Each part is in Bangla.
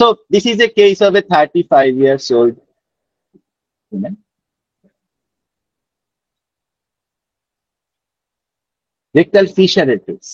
So this is a case of a 35 years old woman. Rectal fissure case.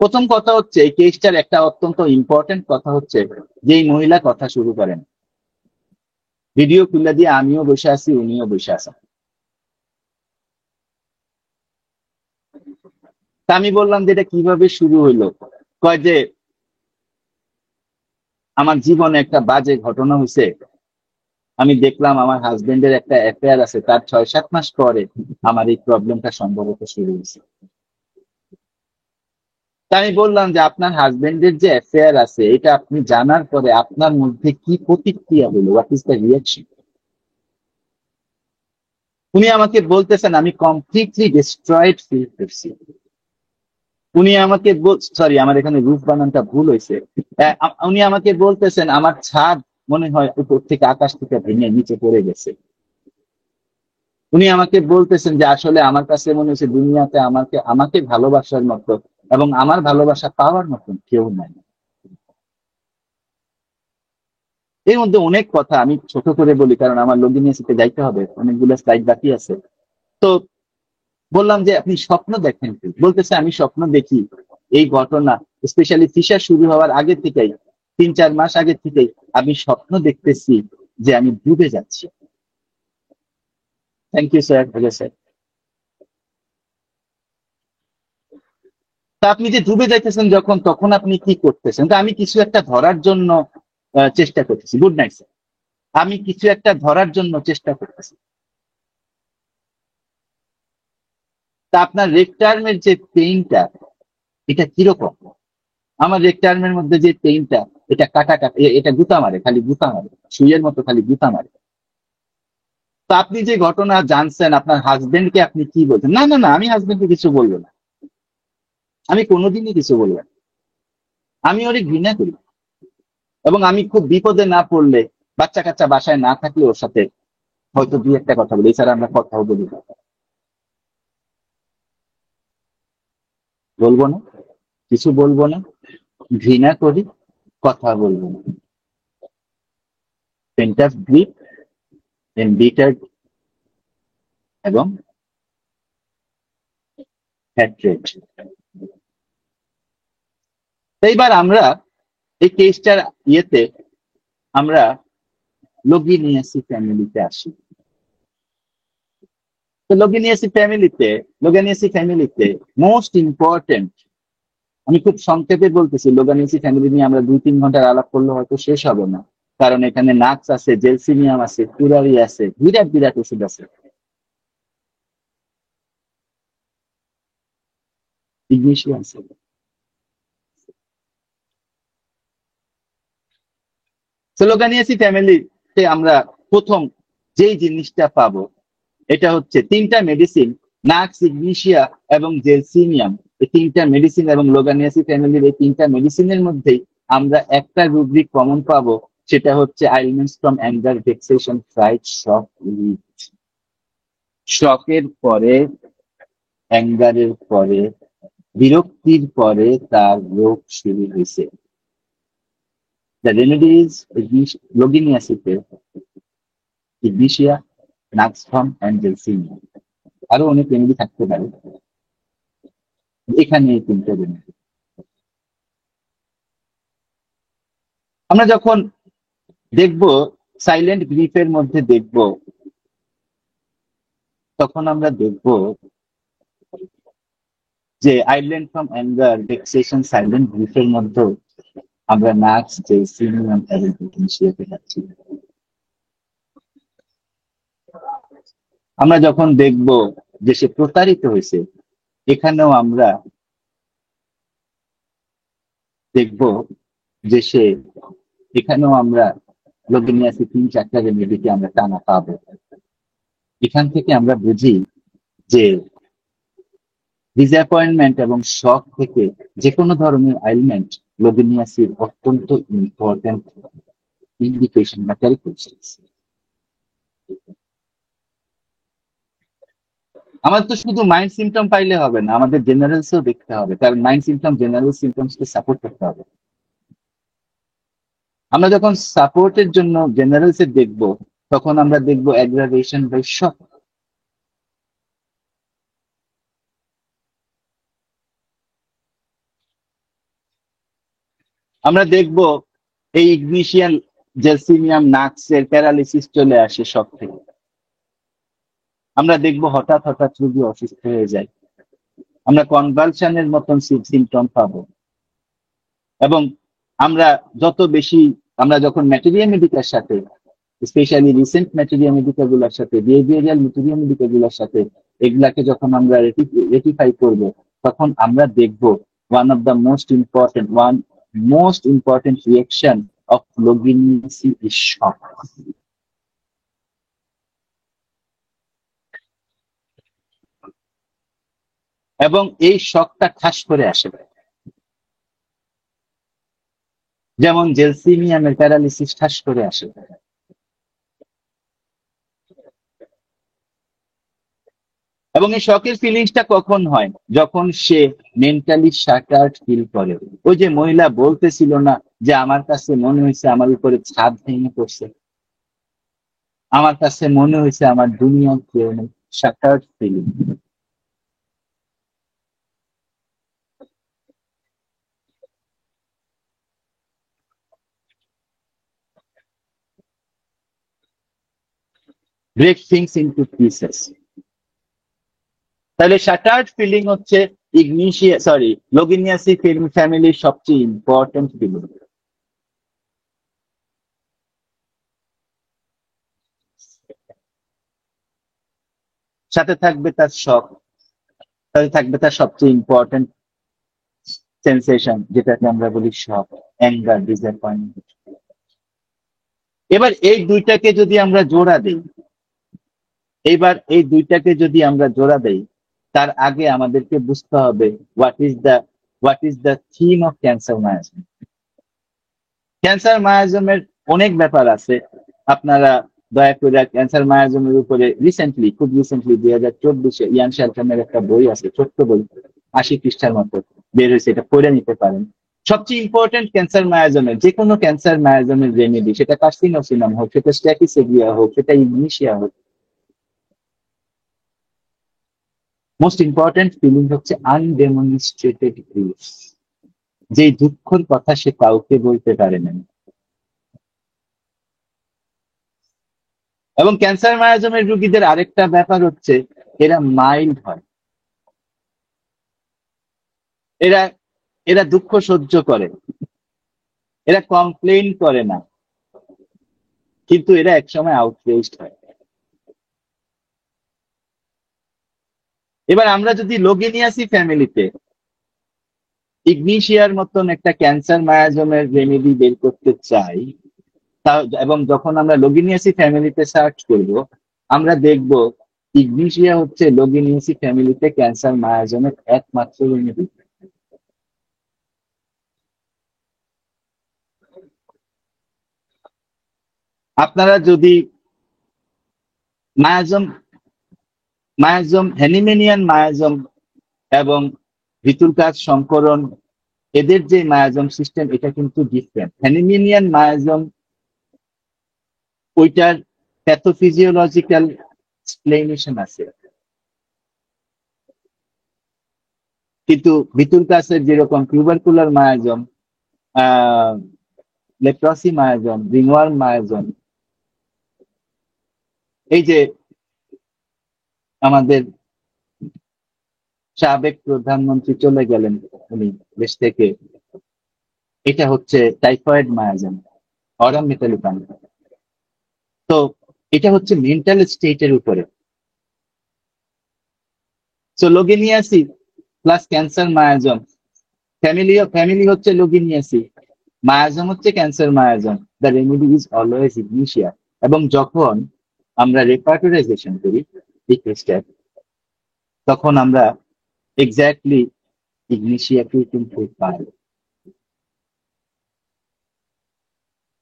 প্রথম কথা হচ্ছে এই কেসটার একটা অত্যন্ত ইম্পর্টেন্ট কথা হচ্ছে যে এই মহিলা কথা শুরু করেন, ভিডিও খুলে দিয়ে আমিও বসে আছি, উনিও বসে আছেন। তা আমি বললাম যে এটা কিভাবে শুরু হইলো। কয় যে আমার জীবনে একটা বাজে ঘটনা হয়েছে, আমি দেখলাম আমার হাজবেন্ডের একটা অ্যাফেয়ার আছে, তার 6-7 মাস পরে আমার এই প্রবলেমটা সম্ভবত শুরু হয়েছে। তা আমি বললাম যে আপনার হাজবেন্ডের যে অ্যাফেয়ার আছে এটা আপনি জানার পরে আপনার মধ্যে কি প্রতিক্রিয়া হলো, হোয়াট ইজ দ্য রিয়াকশন। উনি আমাকে বলতেছেন আমি কমপ্লিটলি ডিস্ট্রয়েড ফিল করছি। উনি আমাকে সরি, আমার এখানে রূপ বানানটা ভুল হয়েছে। উনি আমাকে বলতেছেন আমার ছাদ মনে হয় উপর থেকে, আকাশ থেকে ভেঙে নিচে পড়ে গেছে। উনি আমাকে বলতেছেন যে আসলে আমার কাছে মনে হচ্ছে দুনিয়াতে আমাকে আমাকে ভালোবাসার মতো এবং আমার ভালোবাসা পাওয়ার মতন কেউ নাই। এর মধ্যে অনেক কথা আমি ছোট করে বলি কারণ আমার লগিনিয়াসিতে যাইতে হবে, অনেকগুলো স্লাইড বাকি আছে। তো বললাম যে আপনি স্বপ্ন দেখেন কি? বলতেছে আমি স্বপ্ন দেখি এই ঘটনা স্পেশালি ফিশার শুরু হওয়ার আগে থেকেই, 3-4 মাস আগে থেকেই আমি স্বপ্ন দেখতেছি যে আমি ডুবে যাচ্ছি। Thank you sir. Hello sir. তা আপনি যে ডুবে যাইতেছেন যখন, তখন আপনি কি করতেছেন? তা আমি কিছু একটা ধরার জন্য চেষ্টা করতেছি। Good night sir. আমি কিছু একটা ধরার জন্য চেষ্টা করতেছি। তা আপনার রেকটার্মের যে পেইনটা এটা কিরকম? আমার রেকটার্মের মধ্যে যে পেইনটা এটা কাটা কাটা, এটা গুতা মারে, খালি গুতা মারে, সুইয়ের মতো খালি গুতা মারে। তো আপনি যে ঘটনা জানছেন আপনার হাজবেন্ডকে আপনি কি বলছেন? না না না, আমি হাজবেন্ডকে কিছু বলবো না, আমি কোনোদিনই কিছু বলবো না। আমি ওরে ঘৃণা করি এবং আমি খুব বিপদে না পড়লে, বাচ্চা কাচ্চা বাসায় না থাকলে ওর সাথে হয়তো 2-একটা কথা বলি, এছাড়া আমরা কথাও বলি না। বলবো না, কিছু বলবো না, ঘৃণা করি, কথা বলবো না। পেন্টাস গ্রিপ, এমবিটার্ড এবং হ্যাট্রেড। এইবার আমরা এই কেসটার ইয়েতে আমরা লগিনিয়াসি ফ্যামিলিতে আসি। তো লগিনিয়াসি ফ্যামিলিতে মোস্ট ইম্পর্টেন্ট, আমি খুব সংক্ষেপে বলতেছি, লোগানিয়াসি ফ্যামিলি নিয়ে আমরা 2-3 ঘন্টার আলাপ করলে হয়তো শেষ হবে না, কারণ এখানে নাক্স আছে, জেলসিনিয়াম আছে, কুরারি আছে, বিরাট বিরাট ওষুধ আছে, ইগনিশিয়া আছে। তো লোগানিয়াসি ফ্যামিলিতে আমরা প্রথম যেই জিনিসটা পাবো এটা হচ্ছে 3টা মেডিসিন, নাক্স, ইগনিশিয়া এবং জেলসিনিয়াম। এই 3টা মেডিসিন এবং লোগানিয়াসি ফ্যামিলির এই 3টা মেডিসিনের মধ্যেই আমরা একটা রুব্রিক কমন পাবো, সেটা হচ্ছে ailments from anger, vexation, fright, shock, relief. শকের পরে, অ্যাঙ্গারের পরে, বিরক্তির পরে তার রোগ শুরু হয়েছে। দ্য রেমেডিজ লগিনিয়াসিতে ইগনিশিয়া, নাক্সফাম অ্যান্ড জেলসিনিয়াম। আরো অনেক রেমেডি থাকতে পারে, এখানে এই 3টা রেমেডি। আমরা যখন দেখব সাইলেন্ট গ্রিফের মধ্যে দেখব, তখন আমরা দেখব যে আইল্যান্ড ফ্রম অ্যাঙ্গার, ভেক্সেশন, সাইলেন্ট গ্রিফের মধ্যে আমরা নাক্স, জেলসিনিয়াম এবং ইগনিশিয়াতে পাচ্ছি। আমরা যখন দেখব যে সে প্রতারিত হয়েছে, এখানেও আমরা দেখব যে সে, এখানেও আমরা লগিনিয়াসি 3-4টা রেমেডিকে আমরা টানা পাবো। এখান থেকে আমরা বুঝি যে ডিসঅ্যাপয়েন্টমেন্ট এবং শক থেকে যে কোনো ধরনের আইলমেন্ট লগিনিয়াসির অত্যন্ত ইম্পর্টেন্ট ইন্ডিকেশন বা ক্যারেক্টারিস্টিক্স। আমার তো শুধু মাইন্ড সিমটম পাইলে হবে না, আমাদের জেনারেলসও দেখতে হবে, কারণ মাইন্ড সিমটম জেনারেল সিমটমসকে সাপোর্ট করতে হবে। আমরা যখন সাপোর্টের জন্য জেনারেলস এর দেখবো, তখন আমরা দেখবো অ্যাগ্রাভেশন বাই শক। আমরা দেখবো এই ইগনিশিয়ান জেলসিমিয়াম নাক্সের প্যারালিসিস চলে আসে শক থেকে। আমরা দেখবো হঠাৎ হঠাৎ রোগী অসুস্থ হয়ে যায়, আমরা কনভালশনের মতন সিমটম পাবো। এবং আমরা যত বেশি, আমরা যখন ম্যাটেরিয়া মেডিকার সাথে, স্পেশালি রিসেন্ট ম্যাটেরিয়া মেডিকা গুলার সাথে, বিহেভিয়ারাল ম্যাটেরিয়া মেডিকা গুলার সাথে এগুলাকে যখন আমরা রেটিফাই করব, তখন আমরা দেখব one of the most important reaction of Loganiaceae is shock. এবং এই শকটা ঠাস করে আসে, যেমন জেলসিমিয়ামের প্যারালিসিস ঠাস করে আসে। এবং এই শকের ফিলিংসটা কখন হয়? যখন সে মেন্টালি শাটার্ড ফিল করে। ওই যে মহিলা বলতেছিল না যে আমার কাছে মনে হয়েছে আমার উপরে ছাদ ভেঙে পড়ছে, আমার কাছে মনে হয়েছে আমার দুনিয়া কেউ নেই, shattered feeling. Break things into pieces. তাহলে শাটার্ড ফিলিং হচ্ছে লোগিনিয়াসি ফ্যামিলির সবচেয়ে ইম্পর্টেন্ট ফিলিং। সাথে থাকবে তার শখ, সাথে থাকবে তার সবচেয়ে ইম্পর্টেন্ট সেন্সেশন, যেটাকে আমরা বলি শখ, অ্যাঙ্গার, ডিসঅ্যাপয়েন্টমেন্ট। এবার এই দুইটাকে যদি আমরা জোড়া দিই, তার আগে আমাদেরকে বুঝতে হবে what is the theme of cancer miasm. Cancer মায়াজমের অনেক ব্যাপার আছে। আপনারা দয়া করে ক্যান্সার মায়াজমের উপরে খুব রিসেন্টলি 2024 ইয়ান শালকামের একটা বই আছে, ছোট্ট বই, 80 পৃষ্ঠার মতো বের হয়েছে, এটা পড়ে নিতে পারেন। সবচেয়ে ইম্পর্টেন্ট ক্যান্সার মায়াজমের, যে কোনো ক্যান্সার মায়াজমের রেমেডি, সেটা কার্সিনোসিনাম হোক, সেটা স্ট্যাটিসেভিয়া হোক, সেটা ইগনিশিয়া হোক, মোস্ট ইম্পর্টেন্ট ফিলিং হচ্ছে আনডেমনস্ট্রেটেড গ্রিফ, যে দুঃখের কথা সে কাউকে বলতে পারে না। এবং ক্যান্সার মায়াজমের রোগীদের আরেকটা ব্যাপার হচ্ছে, এরা মাইল্ড হয়, এরা এরা দুঃখ সহ্য করে, এরা কমপ্লেইন করে না, কিন্তু এরা একসময় আউটরেজড হয়। এবার আমরা যদি লোগিনিয়াসি ফ্যামিলিতে ইগনিশিয়ার মতন একটা ক্যান্সার মায়াজমের রেমেডি বের করতে চাই, এবং যখন আমরা লোগিনিয়াসি ফ্যামিলিতে সার্চ করব, আমরা দেখব ইগনিশিয়া হচ্ছে লোগিনিয়াসি ফ্যামিলিতে ক্যান্সার মায়াজমের একমাত্র রেমেডি। আপনারা যদি মায়াজম হ্যানিম্যানিয়ান মায়াজম এবং ভিতুলকাজ সংকরণ, এদের যে মায়াজম সিস্টেম, এটা কিন্তু ডিফারেন্ট। হ্যানিম্যানিয়ান মায়াজম, ওইটার প্যাথোফিজিওলজিক্যাল এক্সপ্লেনেশন আছে, কিন্তু ভিতুলকাসের যেরকম টিউবারকুলার মায়াজম, আহ লেপ্রসি মায়াজম, রিংওয়ার্ম মায়াজম, এই যে আমাদের সাবেক প্রধানমন্ত্রী চলে গেলেন উনি দেশ থেকে, এটা হচ্ছে টাইফয়েড মায়াজম, অরাম মেটালিকান। তো এটা হচ্ছে মেন্টাল স্টেটের উপরে। So Loganiaceae plus cancer miasm, family হচ্ছে লোগিনিয়াসি, মায়াজম হচ্ছে cancer miasm, the remedy is always Ignatia. এবং যখন আমরা রেপার্টরাইজেশন করি এই কেসটা, তখন আমরা এক্স্যাক্টলি ইগনিশিয়াকে কিন্তু পাই।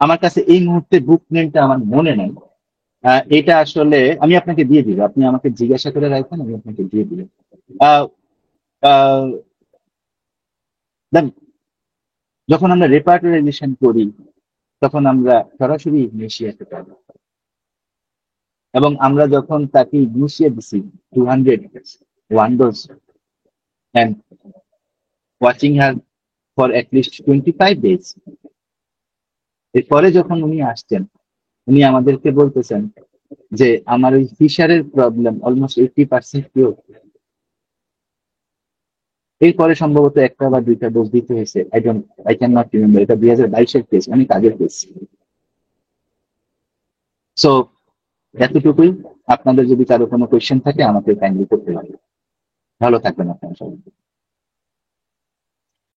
আমার কাছে এই মুহূর্তে বুক নেমটা আমার মনে নেই, এটা আসলে আমি আপনাকে দিয়ে দিব, আপনি আমাকে জিজ্ঞাসা করে রাখবেন, আমি আপনাকে দিয়ে দিব। আহ, আহ, দেন যখন আমরা রেপার্টরাইজেশন করি তখন আমরা সরাসরি ইগনিশিয়াতে পাবো, এবং আমরা যখন তাকে ইগনিশিয়া দিছি 200 one dose and watching her for at least 25 days, এরপরে যখন উনি আসছেন উনি আমাদেরকে বলতেছেন যে আমার ওই ফিশারের প্রবলেম অলমোস্ট 80% কিওর। এরপরে সম্ভবত একটা বা দুইটা ডোজ দিতে হয়েছে, আই ক্যান নট রিমেম্বার, এটা 2022-এর কেস, অনেক আগের কেস। সো এতটুকুই। আপনাদের যদি কারো কোনো কোয়েশ্চেন থাকে আমাকে কাইন্ডলি করতে পারেন। ভালো থাকবেন আপনারা সবাই।